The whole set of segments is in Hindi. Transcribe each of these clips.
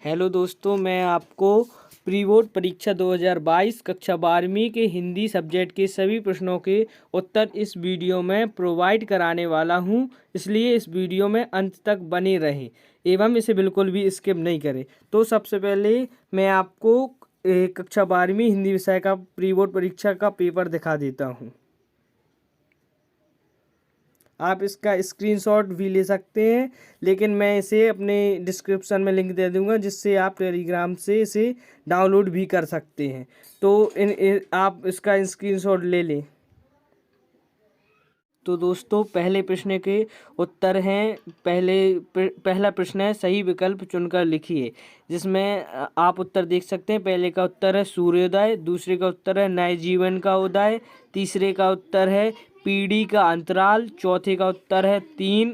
हेलो दोस्तों, मैं आपको प्री बोर्ड परीक्षा 2022 कक्षा 12वीं के हिंदी सब्जेक्ट के सभी प्रश्नों के उत्तर इस वीडियो में प्रोवाइड कराने वाला हूं, इसलिए इस वीडियो में अंत तक बने रहें एवं इसे बिल्कुल भी स्किप नहीं करें। तो सबसे पहले मैं आपको कक्षा 12वीं हिंदी विषय का प्री बोर्ड परीक्षा का पेपर दिखा देता हूं। आप इसका स्क्रीनशॉट भी ले सकते हैं, लेकिन मैं इसे अपने डिस्क्रिप्शन में लिंक दे दूंगा, जिससे आप टेलीग्राम से इसे डाउनलोड भी कर सकते हैं। तो आप इसका स्क्रीनशॉट ले लें। तो दोस्तों, पहले प्रश्न के उत्तर हैं। पहला प्रश्न है, सही विकल्प चुनकर लिखिए, जिसमें आप उत्तर देख सकते हैं। पहले का उत्तर है सूर्योदय, दूसरे का उत्तर है नए जीवन का उदय, तीसरे का उत्तर है पीढ़ी का अंतराल, चौथे का उत्तर है 3,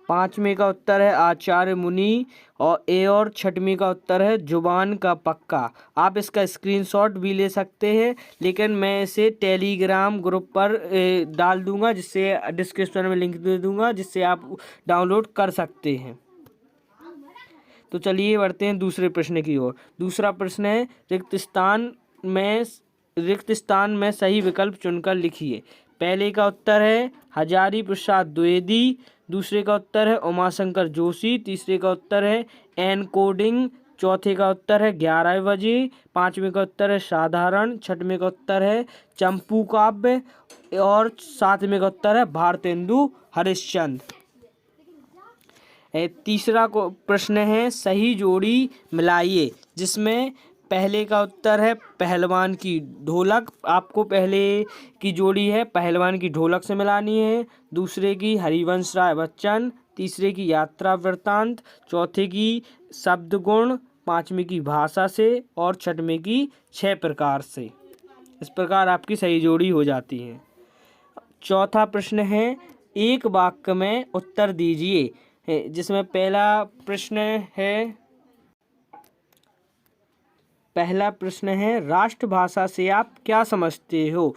पांचवें का उत्तर है आचार्य मुनि और छठवीं का उत्तर है जुबान का पक्का। आप इसका स्क्रीनशॉट भी ले सकते हैं, लेकिन मैं इसे टेलीग्राम ग्रुप पर डाल दूंगा, जिससे डिस्क्रिप्शन में लिंक दे दूंगा, जिससे आप डाउनलोड कर सकते हैं। तो चलिए बढ़ते हैं दूसरे प्रश्न की ओर। दूसरा प्रश्न है, रिक्त स्थान में सही विकल्प चुनकर लिखिए। पहले का उत्तर है हजारी प्रसाद द्विवेदी, दूसरे का उत्तर है उमाशंकर जोशी, तीसरे का उत्तर है एनकोडिंग, चौथे का उत्तर है 11 बजे, पांचवें का उत्तर है साधारण, छठवें का उत्तर है चंपू काव्य और सातवें का उत्तर है भारतेंदु हरिश्चंद्र। तीसरा प्रश्न है, सही जोड़ी मिलाइए, जिसमें पहले का उत्तर है पहलवान की ढोलक। आपको पहले की जोड़ी है पहलवान की ढोलक से मिलानी है, दूसरे की हरिवंश राय बच्चन, तीसरे की यात्रा वृत्तांत, चौथे की शब्द गुण, पांचवें की भाषा से और छठवें की 6 प्रकार से। इस प्रकार आपकी सही जोड़ी हो जाती है। चौथा प्रश्न है, एक वाक्य में उत्तर दीजिए, जिसमें पहला प्रश्न है राष्ट्रभाषा से आप क्या समझते हो।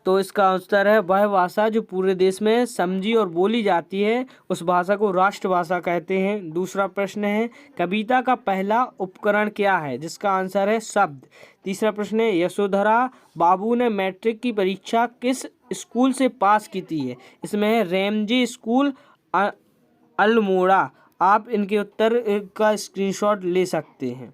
तो इसका उत्तर है वह भाषा जो पूरे देश में समझी और बोली जाती है, उस भाषा को राष्ट्रभाषा कहते हैं। दूसरा प्रश्न है, कविता का पहला उपकरण क्या है, जिसका आंसर है शब्द। तीसरा प्रश्न है, यशोधरा बाबू ने मैट्रिक की परीक्षा किस स्कूल से पास की थी है। इसमें है रेमजे स्कूल अल्मोड़ा। आप इनके उत्तर का स्क्रीनशॉट ले सकते हैं।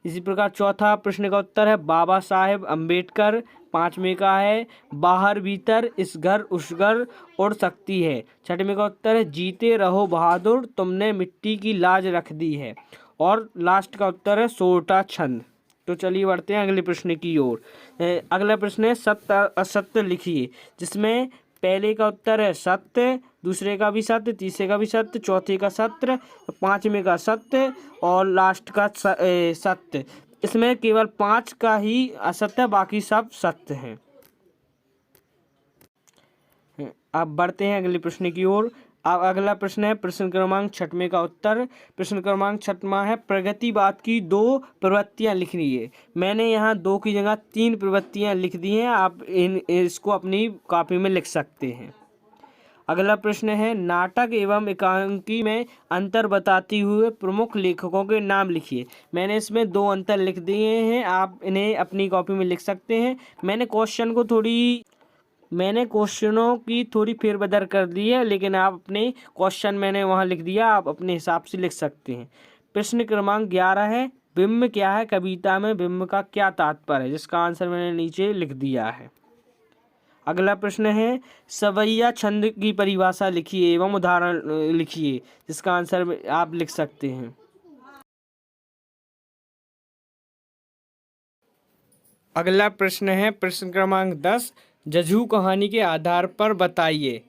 इसी प्रकार चौथा प्रश्न का उत्तर है बाबा साहेब अम्बेडकर। पांचवें का है बाहर भीतर इस घर उस घर उड़ सकती है। छठवें का उत्तर है जीते रहो बहादुर तुमने मिट्टी की लाज रख दी है। और लास्ट का उत्तर है सोरठा छंद। तो चलिए बढ़ते हैं अगले प्रश्न की ओर। अगला प्रश्न है सत्य असत्य लिखिए, जिसमें पहले का उत्तर है सत्य, दूसरे का भी सत्य, तीसरे का भी सत्य, चौथे का सत्य, पांचवें का सत्य और लास्ट का सत्य। इसमें केवल 5 का ही असत्य, बाकी सब सत्य हैं। अब बढ़ते हैं अगले प्रश्न की ओर। अब अगला प्रश्न है प्रश्न क्रमांक 6वें का उत्तर। प्रश्न क्रमांक 6वां है, प्रगतिवाद की 2 प्रवृत्तियां लिखनी है। मैंने यहाँ 2 की जगह 3 प्रवृत्तियां लिख दी हैं, आप इसको अपनी कॉपी में लिख सकते हैं। अगला प्रश्न है, नाटक एवं एकांकी में अंतर बताते हुए प्रमुख लेखकों के नाम लिखिए। मैंने इसमें 2 अंतर लिख दिए हैं, आप इन्हें अपनी कॉपी में लिख सकते हैं। मैंने क्वेश्चनों की थोड़ी फेरबदल कर दी है, लेकिन आप अपने क्वेश्चन मैंने वहाँ लिख दिया, आप अपने हिसाब से लिख सकते हैं। प्रश्न क्रमांक 11 है, बिंब क्या है, कविता में बिंब का क्या तात्पर्य है, जिसका आंसर मैंने नीचे लिख दिया है। अगला प्रश्न है, सवैया छंद की परिभाषा लिखिए एवं उदाहरण लिखिए, जिसका आंसर आप लिख सकते हैं। अगला प्रश्न है प्रश्न क्रमांक 10, जझू कहानी के आधार पर बताइए।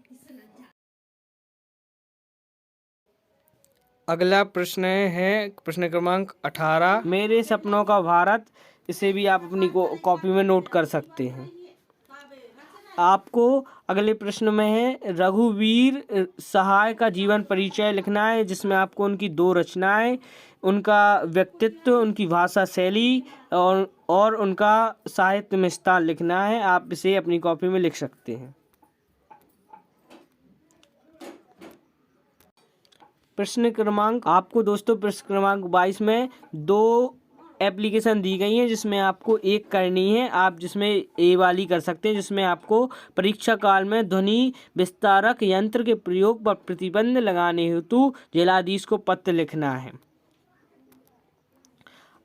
अगला प्रश्न है प्रश्न क्रमांक 18, मेरे सपनों का भारत। इसे भी आप अपनी कॉपी में नोट कर सकते हैं। आपको अगले प्रश्न में है, रघुवीर सहाय का जीवन परिचय लिखना है, जिसमें आपको उनकी 2 रचनाएं, उनका व्यक्तित्व, उनकी भाषा शैली और उनका साहित्य में स्थान लिखना है। आप इसे अपनी कॉपी में लिख सकते हैं। आपको दोस्तों प्रश्न क्रमांक 22 में 2 एप्लीकेशन दी गई हैं, जिसमें आपको एक करनी है। आप जिसमें ए वाली कर सकते हैं, जिसमें आपको परीक्षा काल में ध्वनि विस्तारक यंत्र के प्रयोग पर प्रतिबंध लगाने हेतु जिलाधीश को पत्र लिखना है।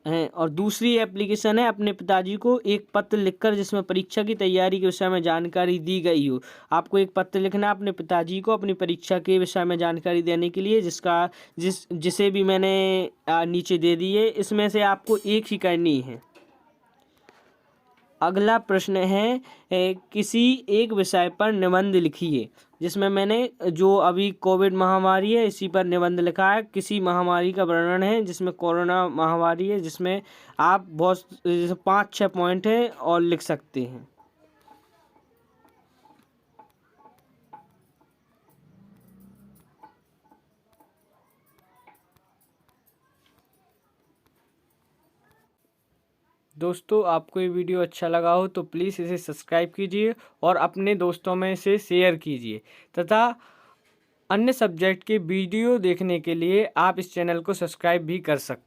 और दूसरी एप्लीकेशन है अपने पिताजी को एक पत्र लिखकर जिसमें परीक्षा की तैयारी के विषय में जानकारी दी गई हो। आपको एक पत्र लिखना है अपने पिताजी को अपनी परीक्षा के विषय में जानकारी देने के लिए, जिसे भी मैंने नीचे दे दी है। इसमें से आपको एक ही करनी है। अगला प्रश्न है किसी एक विषय पर निबंध लिखिए, जिसमें मैंने जो अभी कोविड महामारी है इसी पर निबंध लिखा है। किसी महामारी का वर्णन है जिसमें कोरोना महामारी है, जिसमें आप बहुत 5-6 पॉइंट है और लिख सकते हैं। दोस्तों आपको ये वीडियो अच्छा लगा हो तो प्लीज़ इसे सब्सक्राइब कीजिए और अपने दोस्तों में इसे शेयर कीजिए, तथा अन्य सब्जेक्ट के वीडियो देखने के लिए आप इस चैनल को सब्सक्राइब भी कर सकते हैं।